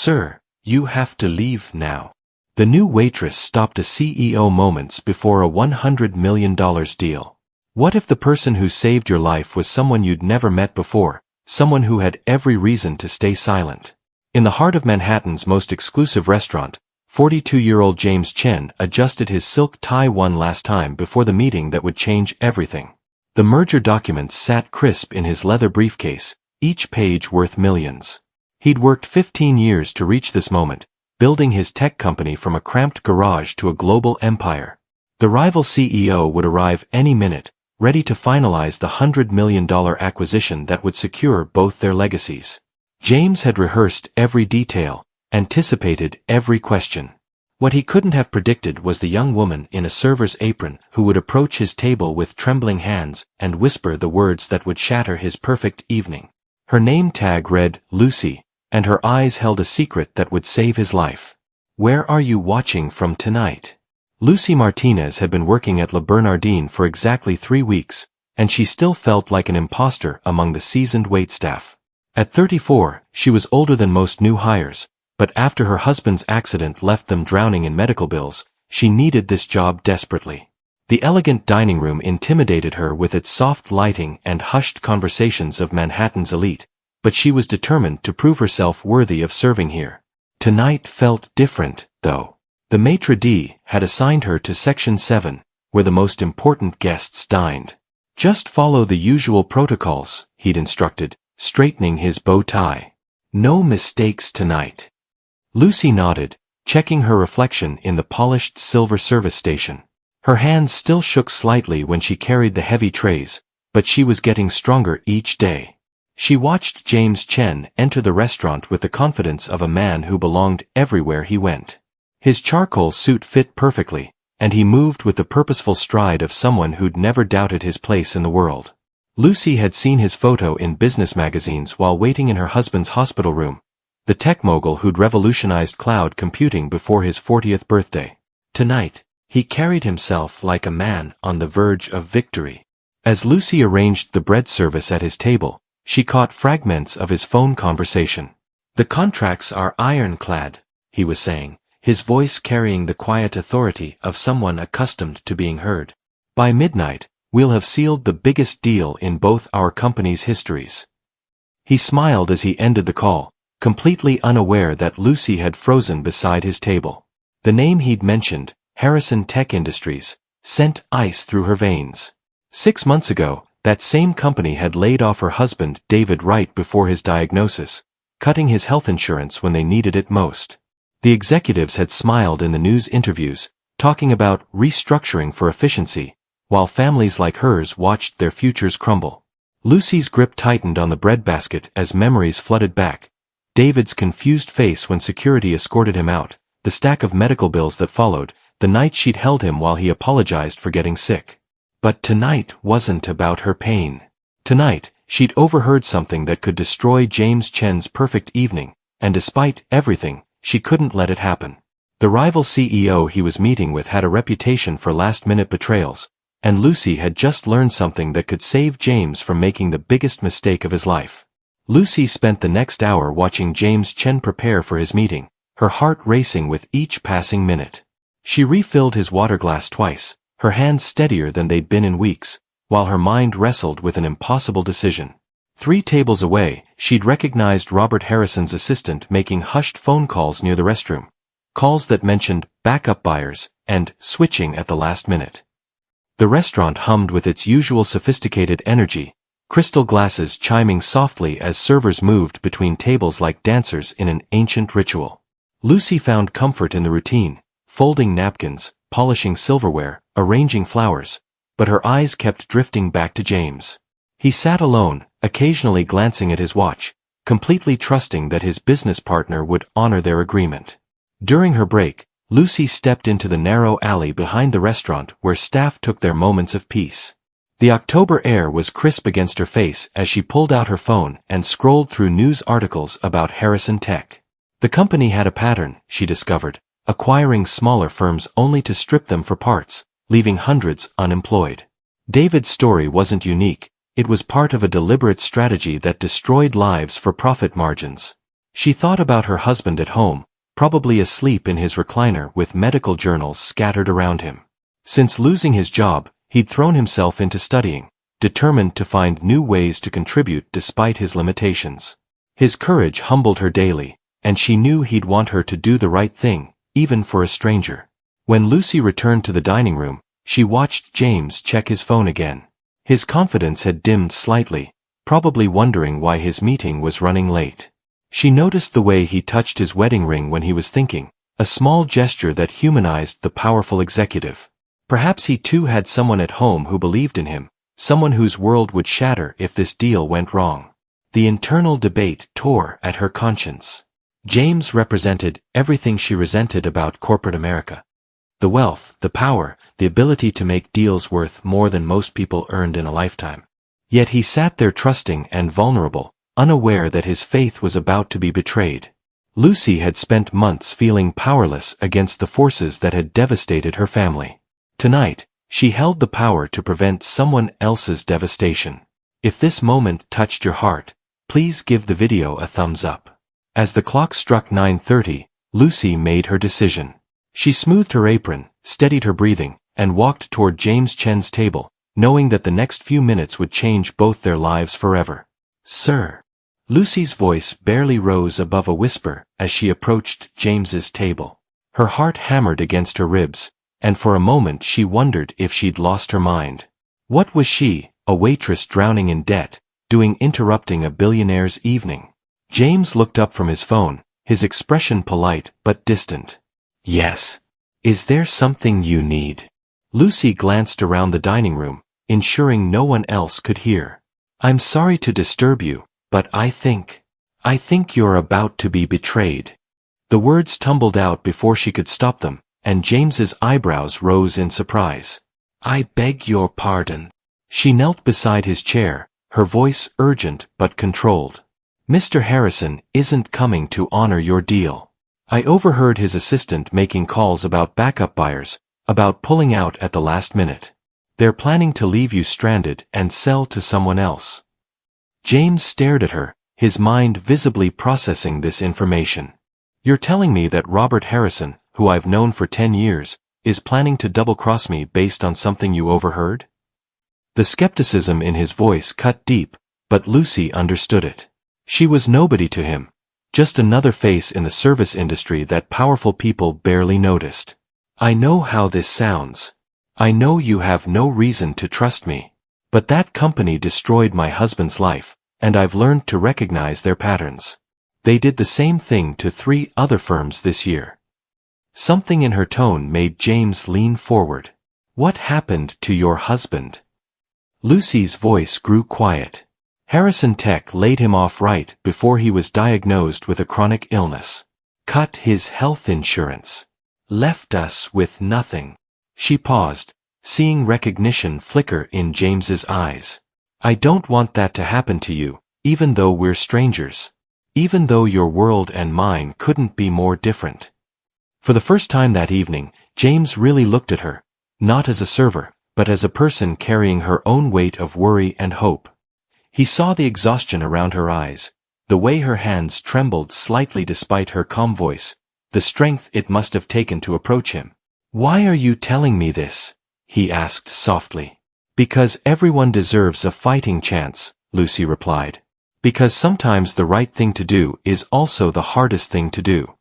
"Sir, you have to leave now." The new waitress stopped a CEO moments before a $100 million deal. What if the person who saved your life was someone you'd never met before, someone who had every reason to stay silent? In the heart of Manhattan's most exclusive restaurant, 42-year-old James Chen adjusted his silk tie one last time before the meeting that would change everything. The merger documents sat crisp in his leather briefcase, each page worth millions. He'd worked 15 years to reach this moment, building his tech company from a cramped garage to a global empire. The rival CEO would arrive any minute, ready to finalize the $100 million acquisition that would secure both their legacies. James had rehearsed every detail, anticipated every question. What he couldn't have predicted was the young woman in a server's apron who would approach his table with trembling hands and whisper the words that would shatter his perfect evening. Her name tag read Lucy, and her eyes held a secret that would save his life. "Where are you watching from tonight?" Lucy Martinez had been working at Le Bernardin for exactly 3 weeks, and she still felt like an imposter among the seasoned waitstaff. At 34, she was older than most new hires, but after her husband's accident left them drowning in medical bills, she needed this job desperately. The elegant dining room intimidated her with its soft lighting and hushed conversations of Manhattan's elite, but she was determined to prove herself worthy of serving here. Tonight felt different, though. The maitre d' had assigned her to Section 7, where the most important guests dined. "Just follow the usual protocols," he'd instructed, straightening his bow tie. "No mistakes tonight." Lucy nodded, checking her reflection in the polished silver service station. Her hands still shook slightly when she carried the heavy trays, but she was getting stronger each day. She watched James Chen enter the restaurant with the confidence of a man who belonged everywhere he went. His charcoal suit fit perfectly, and he moved with the purposeful stride of someone who'd never doubted his place in the world. Lucy had seen his photo in business magazines while waiting in her husband's hospital room, the tech mogul who'd revolutionized cloud computing before his 40th birthday. Tonight, he carried himself like a man on the verge of victory. As Lucy arranged the bread service at his table, she caught fragments of his phone conversation. "The contracts are ironclad," he was saying, his voice carrying the quiet authority of someone accustomed to being heard. "By midnight, we'll have sealed the biggest deal in both our companies' histories." He smiled as he ended the call, completely unaware that Lucy had frozen beside his table. The name he'd mentioned, Harrison Tech Industries, sent ice through her veins. 6 months ago, that same company had laid off her husband David right before his diagnosis, cutting his health insurance when they needed it most. The executives had smiled in the news interviews, talking about restructuring for efficiency, while families like hers watched their futures crumble. Lucy's grip tightened on the breadbasket as memories flooded back. David's confused face when security escorted him out, the stack of medical bills that followed, the night she'd held him while he apologized for getting sick. But tonight wasn't about her pain. Tonight, she'd overheard something that could destroy James Chen's perfect evening, and despite everything, she couldn't let it happen. The rival CEO he was meeting with had a reputation for last-minute betrayals, and Lucy had just learned something that could save James from making the biggest mistake of his life. Lucy spent the next hour watching James Chen prepare for his meeting, her heart racing with each passing minute. She refilled his water glass twice, her hands steadier than they'd been in weeks, while her mind wrestled with an impossible decision. 3 tables away, she'd recognized Robert Harrison's assistant making hushed phone calls near the restroom, calls that mentioned backup buyers and switching at the last minute. The restaurant hummed with its usual sophisticated energy, crystal glasses chiming softly as servers moved between tables like dancers in an ancient ritual. Lucy found comfort in the routine, folding napkins, polishing silverware, arranging flowers, but her eyes kept drifting back to James. He sat alone, occasionally glancing at his watch, completely trusting that his business partner would honor their agreement. During her break, Lucy stepped into the narrow alley behind the restaurant where staff took their moments of peace. The October air was crisp against her face as she pulled out her phone and scrolled through news articles about Harrison Tech. The company had a pattern, she discovered, acquiring smaller firms only to strip them for parts, leaving hundreds unemployed. David's story wasn't unique. It was part of a deliberate strategy that destroyed lives for profit margins. She thought about her husband at home, probably asleep in his recliner with medical journals scattered around him. Since losing his job, he'd thrown himself into studying, determined to find new ways to contribute despite his limitations. His courage humbled her daily, and she knew he'd want her to do the right thing, even for a stranger. When Lucy returned to the dining room, she watched James check his phone again. His confidence had dimmed slightly, probably wondering why his meeting was running late. She noticed the way he touched his wedding ring when he was thinking, a small gesture that humanized the powerful executive. Perhaps he too had someone at home who believed in him, someone whose world would shatter if this deal went wrong. The internal debate tore at her conscience. James represented everything she resented about corporate America. The wealth, the power, the ability to make deals worth more than most people earned in a lifetime. Yet he sat there trusting and vulnerable, unaware that his faith was about to be betrayed. Lucy had spent months feeling powerless against the forces that had devastated her family. Tonight, she held the power to prevent someone else's devastation. If this moment touched your heart, please give the video a thumbs up. As the clock struck 9:30, Lucy made her decision. She smoothed her apron, steadied her breathing, and walked toward James Chen's table, knowing that the next few minutes would change both their lives forever. "Sir." Lucy's voice barely rose above a whisper as she approached James's table. Her heart hammered against her ribs, and for a moment she wondered if she'd lost her mind. What was she, a waitress drowning in debt, doing interrupting a billionaire's evening? James looked up from his phone, his expression polite but distant. "Yes. Is there something you need?" Lucy glanced around the dining room, ensuring no one else could hear. "I'm sorry to disturb you, but I think you're about to be betrayed." The words tumbled out before she could stop them, and James's eyebrows rose in surprise. "I beg your pardon." She knelt beside his chair, her voice urgent but controlled. "Mr. Harrison isn't coming to honor your deal. I overheard his assistant making calls about backup buyers, about pulling out at the last minute. They're planning to leave you stranded and sell to someone else." James stared at her, his mind visibly processing this information. "You're telling me that Robert Harrison, who I've known for 10 years, is planning to double-cross me based on something you overheard?" The skepticism in his voice cut deep, but Lucy understood it. She was nobody to him, just another face in the service industry that powerful people barely noticed. "I know how this sounds. I know you have no reason to trust me. But that company destroyed my husband's life, and I've learned to recognize their patterns. They did the same thing to 3 other firms this year." Something in her tone made James lean forward. "What happened to your husband?" Lucy's voice grew quiet. Harrison Tech laid him off right before he was diagnosed with a chronic illness. Cut his health insurance. Left us with nothing. She paused, seeing recognition flicker in James's eyes. "I don't want that to happen to you, even though we're strangers. Even though your world and mine couldn't be more different." For the first time that evening, James really looked at her, not as a server, but as a person carrying her own weight of worry and hope. He saw the exhaustion around her eyes, the way her hands trembled slightly despite her calm voice, the strength it must have taken to approach him. "Why are you telling me this?" he asked softly. "Because everyone deserves a fighting chance," Lucy replied. "Because sometimes the right thing to do is also the hardest thing to do."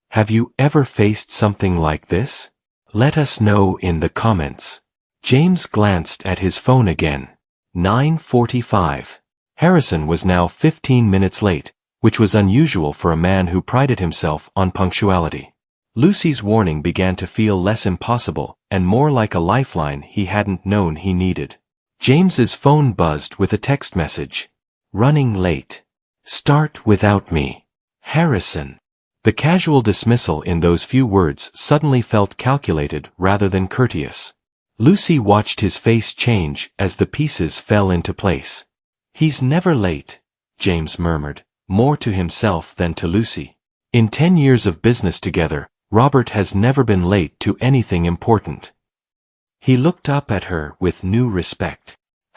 Have you ever faced something like this? Let us know in the comments. James glanced at his phone again. 9:45. Harrison was now 15 minutes late, which was unusual for a man who prided himself on punctuality. Lucy's warning began to feel less impossible and more like a lifeline he hadn't known he needed. James's phone buzzed with a text message. "Running late. Start without me. Harrison." The casual dismissal in those few words suddenly felt calculated rather than courteous. Lucy watched his face change as the pieces fell into place. "He's never late," James murmured, more to himself than to Lucy. In 10 years of business together, Robert has never been late to anything important. He looked up at her with new respect.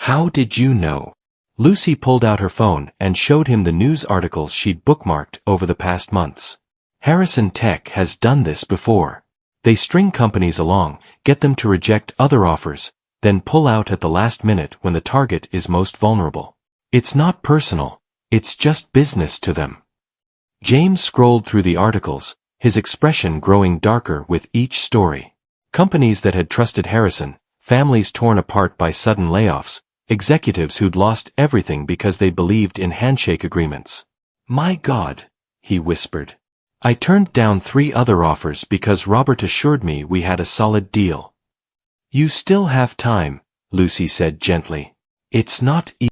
"How did you know?" Lucy pulled out her phone and showed him the news articles she'd bookmarked over the past months. Harrison Tech has done this before. They string companies along, get them to reject other offers, then pull out at the last minute when the target is most vulnerable. It's not personal, it's just business to them. James scrolled through the articles, his expression growing darker with each story. Companies that had trusted Harrison, families torn apart by sudden layoffs, executives who'd lost everything because they believed in handshake agreements. "My God," he whispered. "I turned down 3 other offers because Robert assured me we had a solid deal." "You still have time," Lucy said gently. "It's not easy."